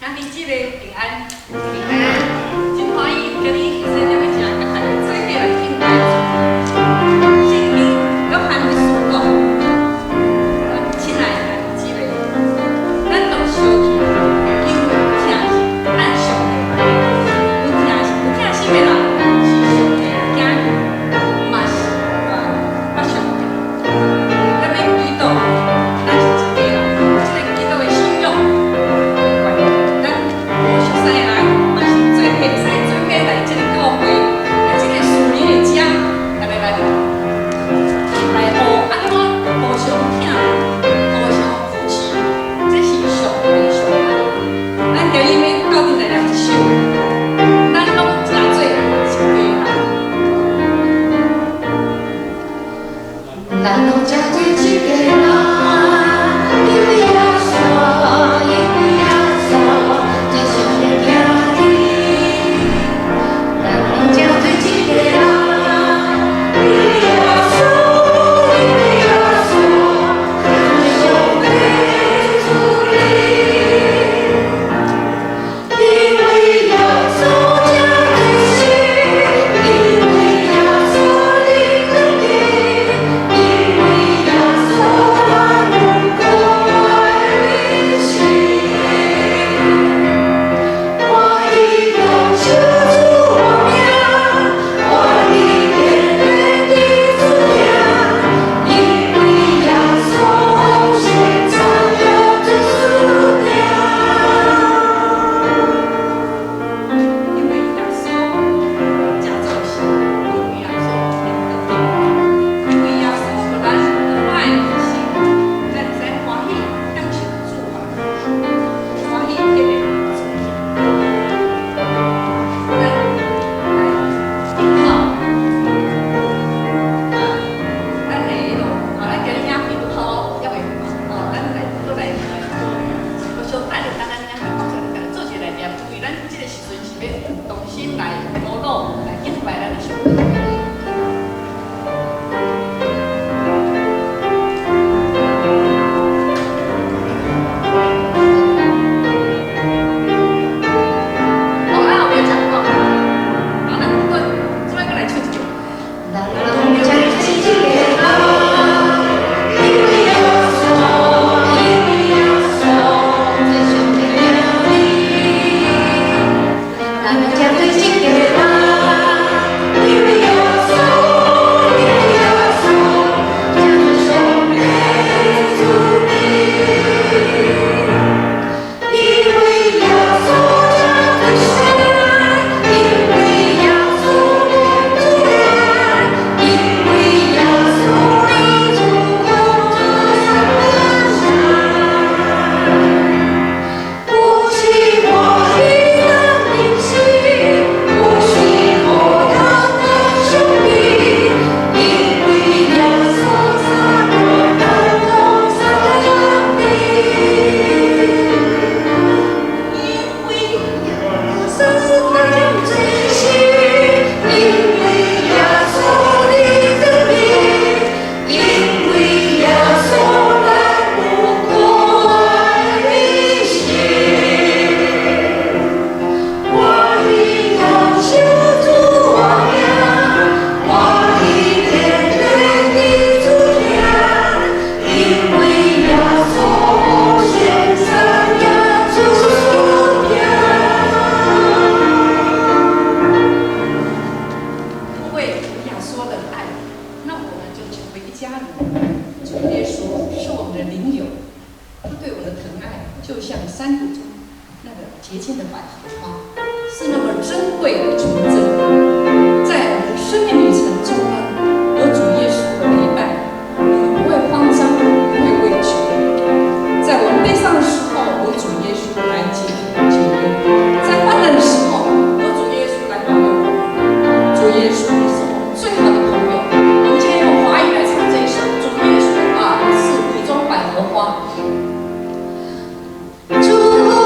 兄弟姐妹平安，平安，真欢喜今日生日要食个汉做伙来庆祝。圣经约翰的书讲，亲爱的兄弟姐妹，咱着相信，因为有疼是按上帝来，有疼心的人是上帝的囝儿，嘛是捌上帝。咱要祈祷，咱是一家人，这个祈祷的信仰。咱无熟悉的人，嘛是做伙使做伙来这个教会，来这个属灵的家，大家来学安怎互相疼，互相扶持，这是上帝上爱。咱今日要到底来一首，咱拢真做一家人。咱拢真做一家人。主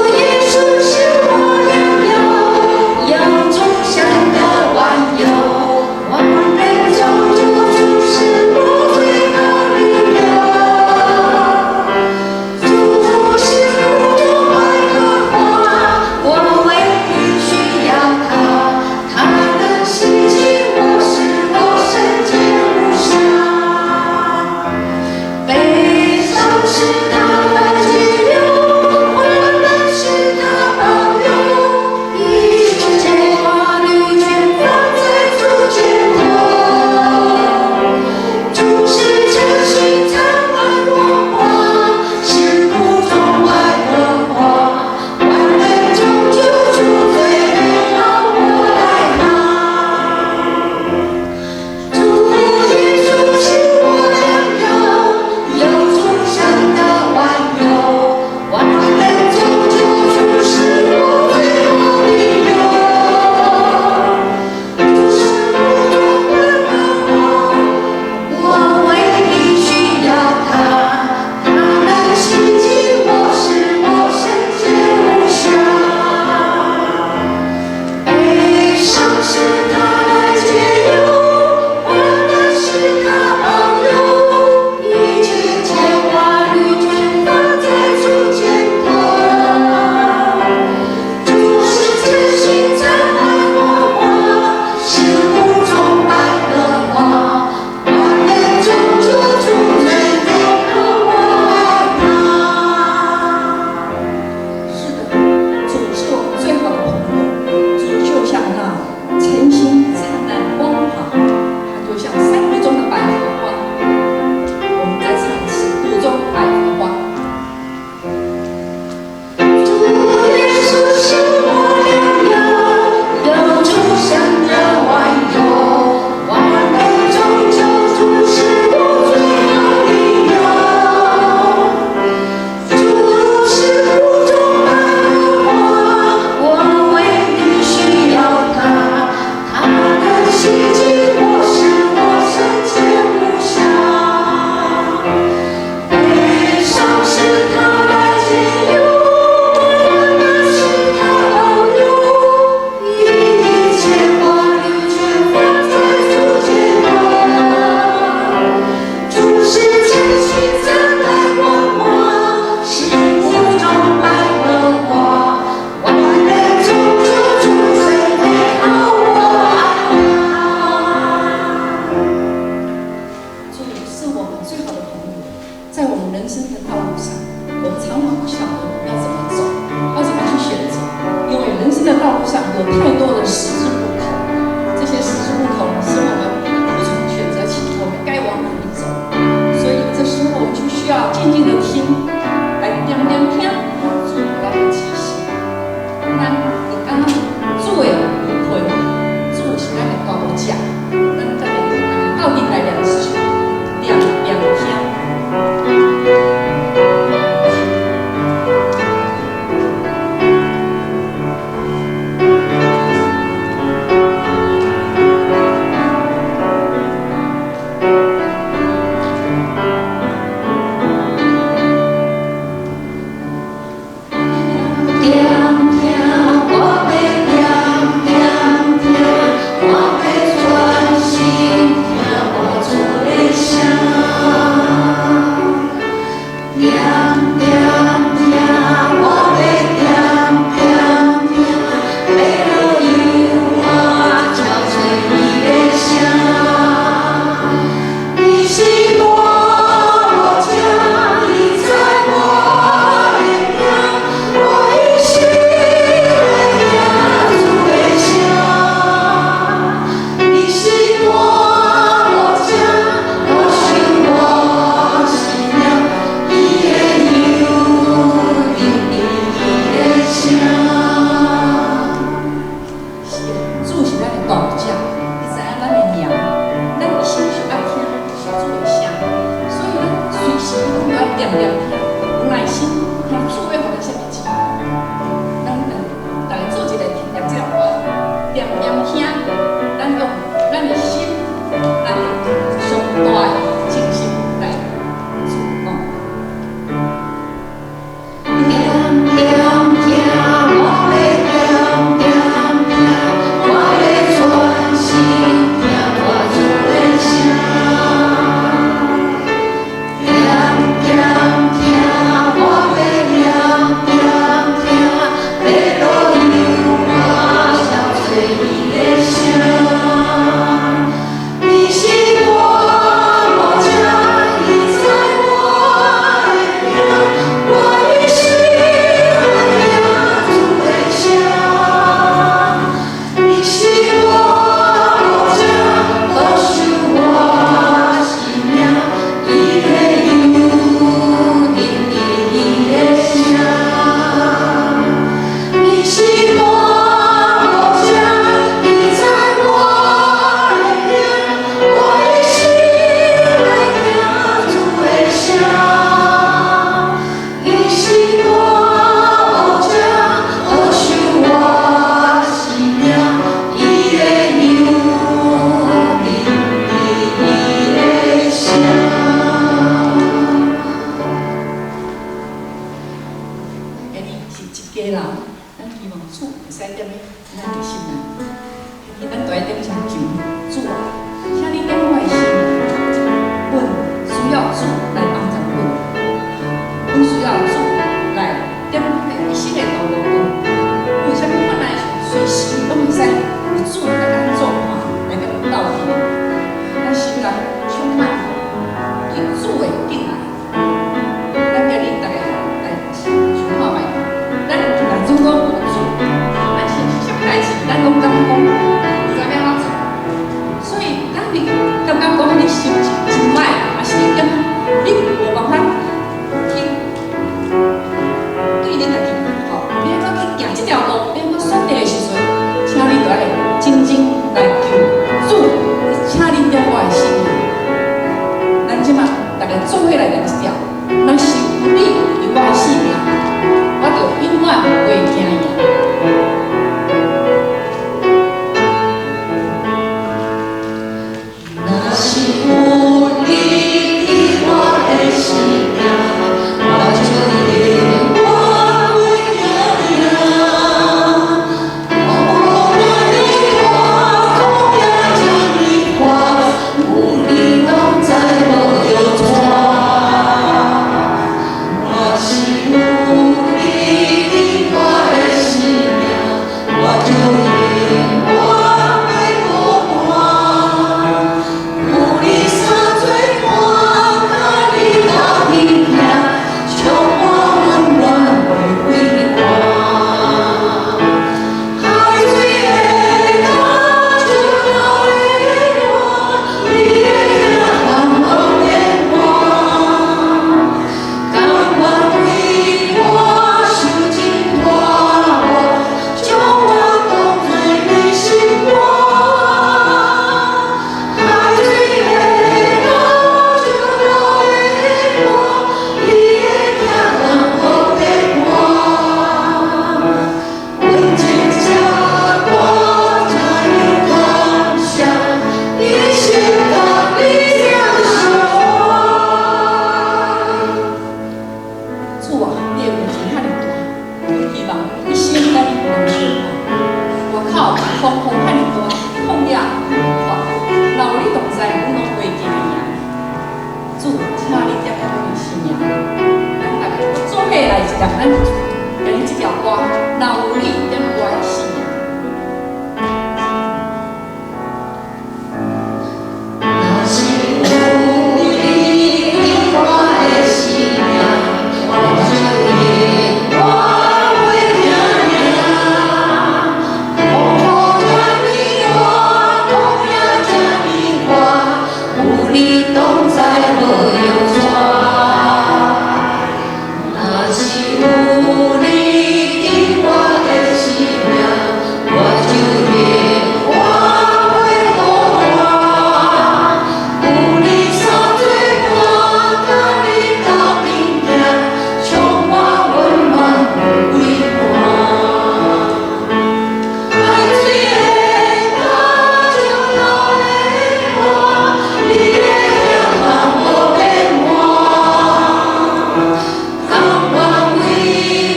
耶稣是我良药，药中香。上有太多的十字路口，这些十字路口是我们无从选择起，我们该往哪里走？所以这时候我们就需要静静的听，来点点听主来的启示。咱就刚刚主的有份，主是咱的高价，咱再来到底来两句，两听。感恩，感恩这条歌，那有你点我的信仰。那是有你我的信仰，我就愿我为娘娘，我在你我，同样在你我，有你同在无忧愁。那是有你我的信仰，我就愿我为我，有你相对我，跟你到明天，充满温暖有温暖。爱最的我就要为我，你的良伴我变我，甘愿为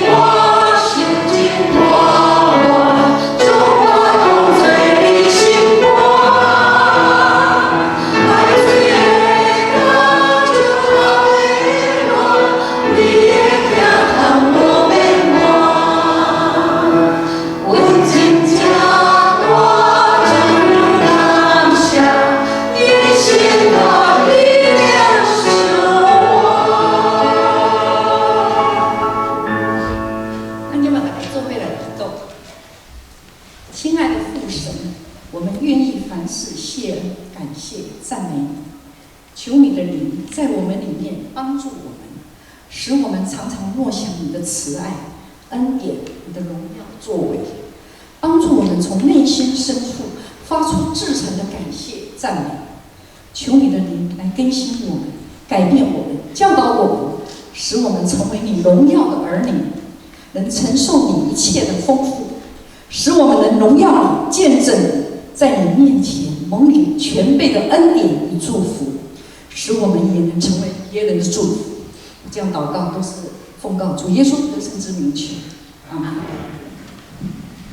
我受尽磨难，祝我同在你心窝。爱最的我就要为我，你的良伴我变我，温情家多真如感谢，你的心的力量是我。那你们来做会来祷告。亲爱的父神，我们愿意凡事谢恩、感谢、赞美你。求你的灵在我们里面帮助我们，使我们常常默想你的慈爱、恩典、你的荣耀作为，帮助我们从内心深处发出至诚的感谢、赞美。求你的灵来更新我们，改变我们，教导我们，使我们成为你荣耀的儿女，能承受你一切的丰富，使我们能荣耀你，见证你，在你面前蒙领全备的恩典与祝福，使我们也能成为别人的祝福。这样祷告都是奉告主耶稣得胜之名求，阿门。